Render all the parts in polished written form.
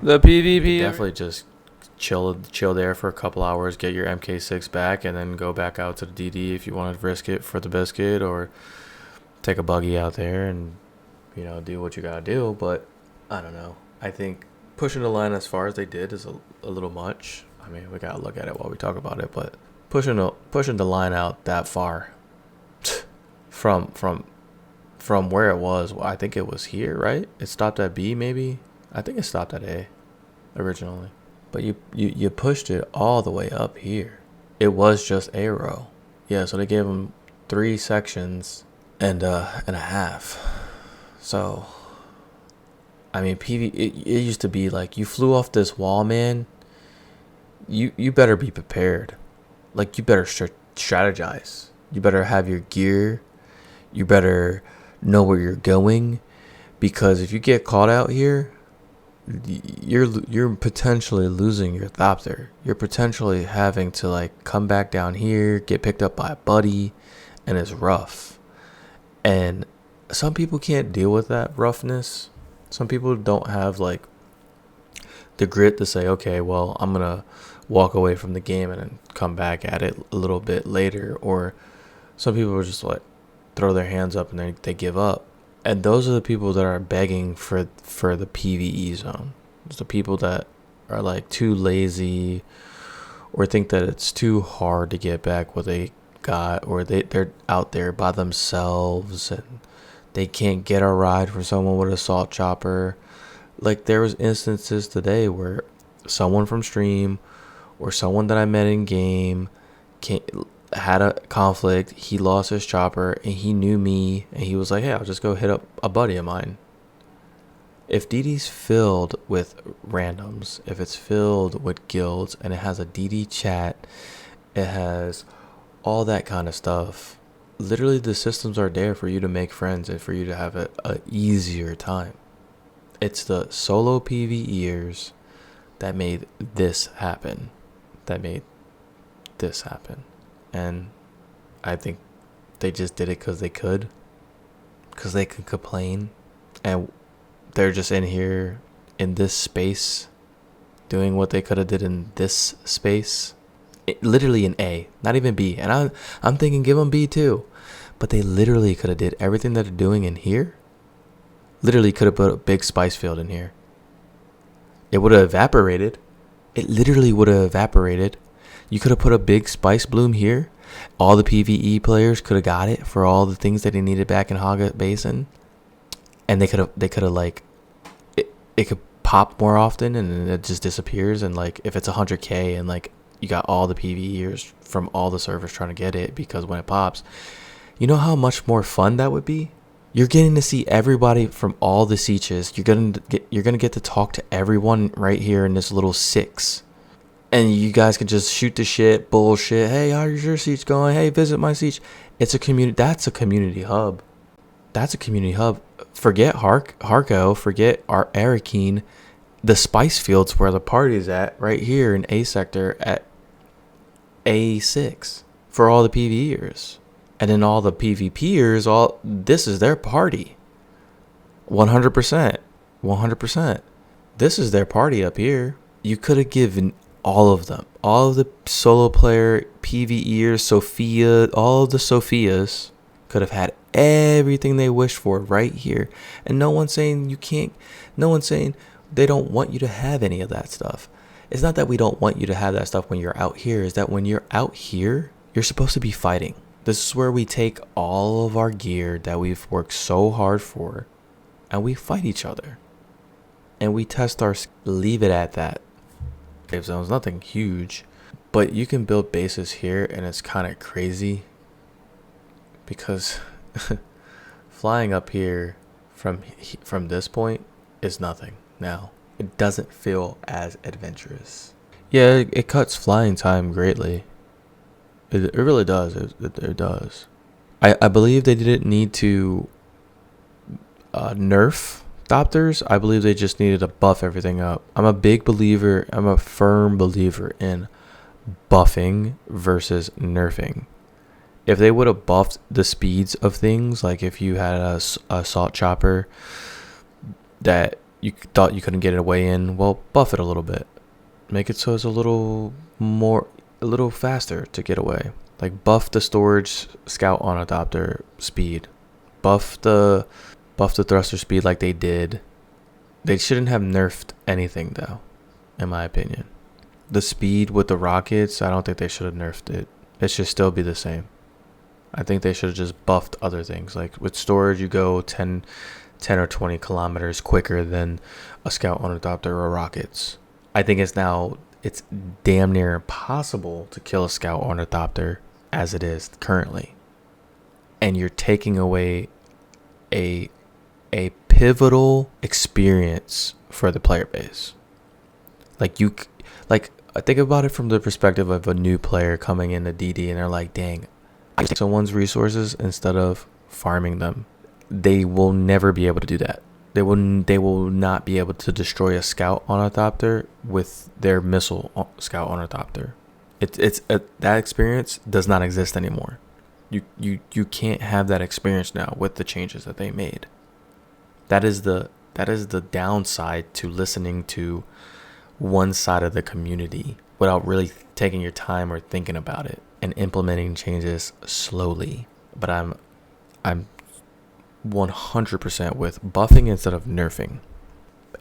The You could PvP. definitely just chill there for a couple hours, get your MK6 back, and then go back out to the DD if you want to risk it for the biscuit, or take a buggy out there and do what you gotta do. But I don't know. I think pushing the line as far as they did is a little much. I mean, we gotta look at it while we talk about it, but pushing the line out that far from where it was. Well, I think it was here, right? It stopped at B, maybe. I think it stopped at A originally, but you pushed it all the way up here. It was just A row. Yeah, so they gave them 3 sections and a half. So I mean, it used to be like you flew off this wall, man. You better be prepared. Like, you better strategize. You better have your gear. You better know where you're going, because if you get caught out here, you're potentially losing your thopter. You're potentially having to like come back down here, get picked up by a buddy, and it's rough. And some people can't deal with that roughness. Some people don't have like the grit to say, okay, well, I'm gonna walk away from the game and then come back at it a little bit later. Or some people are just like throw their hands up and they give up. And those are the people that are begging for the PvE zone. It's the people that are like too lazy, or think that it's too hard to get back what they got, or they're out there by themselves and they can't get a ride from someone with a salt chopper. Like, there was instances today where someone from stream or someone that I met in game had a conflict. He lost his chopper and he knew me, and he was like, hey, I'll just go hit up a buddy of mine. If DD's filled with randoms, if it's filled with guilds and it has a DD chat, it has all that kind of stuff, literally the systems are there for you to make friends and for you to have a easier time. It's the solo PvEers that made this happen. And I think they just did it because they could. Because they could complain. And they're just in here, in this space, doing what they could have did in this space. Literally in A, not even B. And I'm thinking give them B too. But they literally could have did everything that they're doing in here. Literally could have put a big spice field in here. It would have evaporated. It literally would have evaporated. You could have put a big spice bloom here. All the PvE players could have got it for all the things that they needed back in Haga Basin. And they could have like, it could pop more often, and then it just disappears. And like, if it's 100k and like you got all the PvEers from all the servers trying to get it, because when it pops, you know how much more fun that would be? You're getting to see everybody from all the sietches. You're gonna get to talk to everyone right here in this little 6. And you guys can just shoot the shit, bullshit. Hey, how's your siege going? Hey, visit my siege. It's a community. That's a community hub. Forget Harko. Forget our Arakeen. The spice fields where the party's at, right here in A sector at A6 for all the PvEers. And then all the PvPers, this is their party. 100%. 100%. This is their party up here. You could have given all of them, all of the solo player, PvEers, Sophia, all of the Sophias could have had everything they wished for right here. And no one's saying you can't, no one's saying they don't want you to have any of that stuff. It's not that we don't want you to have that stuff when you're out here. It's that when you're out here, you're supposed to be fighting. This is where we take all of our gear that we've worked so hard for, and we fight each other. And we test leave it at that. Safe zone's nothing huge, but you can build bases here, and it's kind of crazy because flying up here from this point is nothing now. It doesn't feel as adventurous. Yeah, it cuts flying time greatly. It really does. It does. I believe they didn't need to nerf Thopters. I believe they just needed to buff everything up. I'm a firm believer in buffing versus nerfing. If they would have buffed the speeds of things, like if you had a salt chopper that you thought you couldn't get it away in. Well, buff it a little bit. Make it so it's a little faster to get away. Like buff the storage scout on adopter speed. Buff the thruster speed like they did. They shouldn't have nerfed anything though, in my opinion. The speed with the rockets, I don't think they should have nerfed it. It should still be the same. I think they should have just buffed other things. Like with storage, you go 10 or 20 kilometers quicker than a scout on adopter or rockets. I think it's damn near impossible to kill a scout on adopter as it is currently. And you're taking away a pivotal experience for the player base. I think about it from the perspective of a new player coming into DD and they're like, dang, I take someone's resources instead of farming them. They will never be able to do that. They will not be able to destroy a scout on adopter with their missile scout on adopter. That experience does not exist anymore. You can't have that experience now with the changes that they made. That is the downside to listening to one side of the community without really taking your time or thinking about it and implementing changes slowly. But I'm 100% with buffing instead of nerfing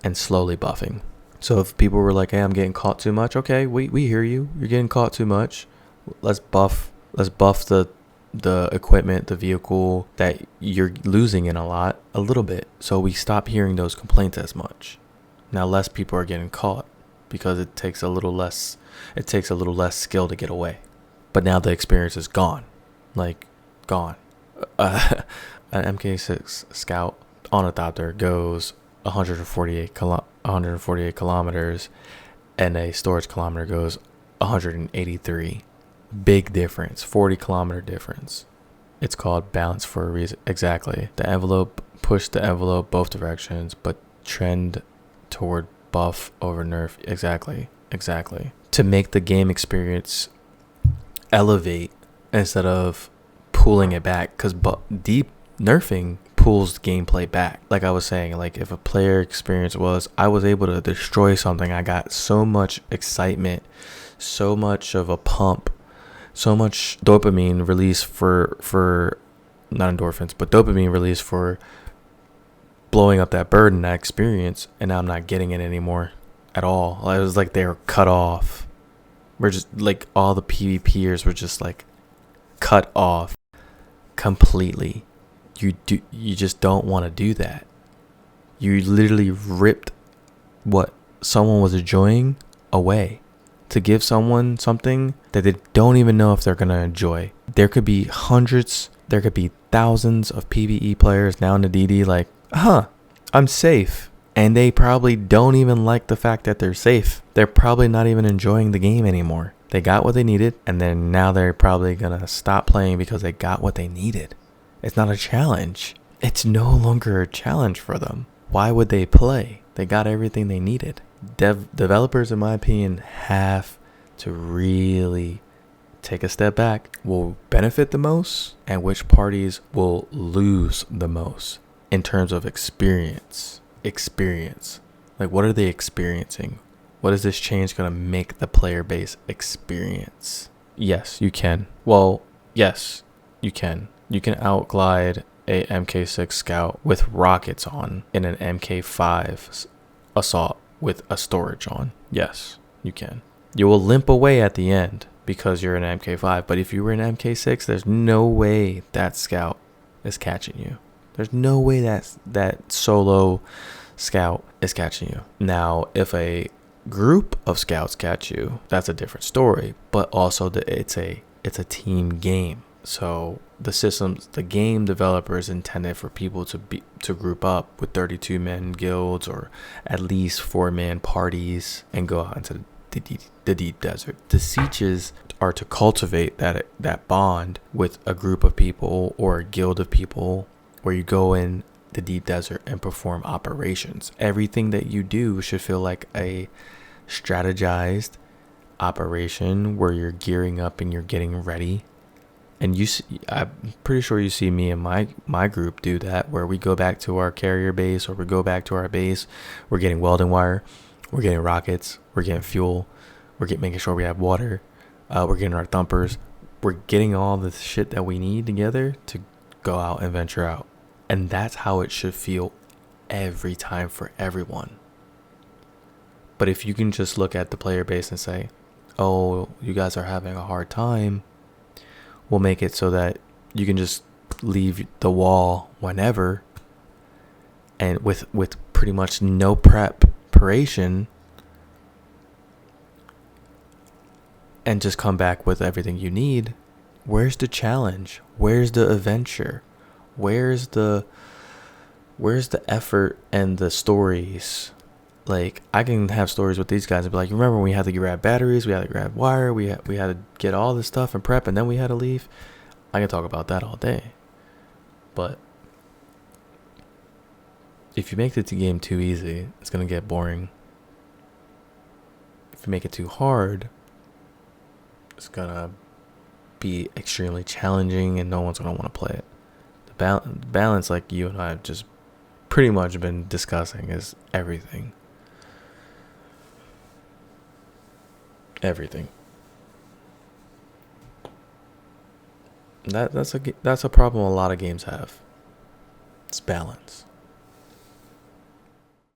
and slowly buffing. So if people were like, hey, I'm getting caught too much, okay, we hear you. You're getting caught too much. Let's buff the equipment, the vehicle that you're losing in a little bit, so we stop hearing those complaints as much. Now less people are getting caught because it takes a little less skill to get away. But now the experience is gone. Gone. An MK6 scout on adopter goes 148 kilometers and a storage kilometer goes 183. Big difference, 40 kilometer difference. It's called balance for a reason. Exactly. Push the envelope both directions, but trend toward buff over nerf. Exactly. To make the game experience elevate instead of pulling it back, because deep nerfing pulls gameplay back. Like I was saying, like if a player experience was I was able to destroy something, I got so much excitement, so much of a pump, so much dopamine release for not endorphins, but dopamine release for blowing up that bird in that experience, and now I'm not getting it anymore at all. It was like they were cut off. We're just like all the PvPers were just like cut off completely. You just don't want to do that. You literally ripped what someone was enjoying away to give someone something that they don't even know if they're going to enjoy. There could be hundreds, there could be thousands of PvE players now in the DD like, I'm safe. And they probably don't even like the fact that they're safe. They're probably not even enjoying the game anymore. They got what they needed, and then now they're probably going to stop playing because they got what they needed. It's not a challenge. It's no longer a challenge for them. Why would they play? They got everything they needed. Developers, in my opinion, have to really take a step back. Will benefit the most, and which parties will lose the most in terms of experience. Like, what are they experiencing? What is this change going to make the player base experience? Yes, you can. Well, yes, you can. You can outglide a MK6 Scout with rockets on in an MK5 Assault with a storage on. Yes, you can. You will limp away at the end because you're an MK5, but if you were an MK6, there's no way that Scout is catching you. There's no way that solo Scout is catching you. Now, if a group of Scouts catch you, that's a different story, but also it's a team game. So the game developers intended for people to group up with 32-man guilds or at least 4-man parties and go out into the deep desert. The sieges are to cultivate that bond with a group of people or a guild of people where you go in the deep desert and perform operations. Everything that you do should feel like a strategized operation where you're gearing up and you're getting ready And I'm pretty sure you see me and my group do that, where we go back to our carrier base, or we go back to our base. We're getting welding wire, we're getting rockets, we're getting fuel, making sure we have water, we're getting our thumpers, we're getting all the shit that we need together to go out and venture out. And that's how it should feel every time for everyone. But if you can just look at the player base and say, oh, you guys are having a hard time, we'll make it so that you can just leave the wall whenever, and with pretty much no preparation, and just come back with everything you need. Where's the challenge? Where's the adventure? Where's the effort and the stories? Like, I can have stories with these guys and be like, remember when we had to grab batteries, we had to grab wire, we had to get all this stuff and prep, and then we had to leave. I can talk about that all day. But if you make the game too easy, it's going to get boring. If you make it too hard, it's going to be extremely challenging and no one's going to want to play it. The balance, like you and I have just pretty much been discussing, is everything. Everything. That's a problem a lot of games have. It's balance.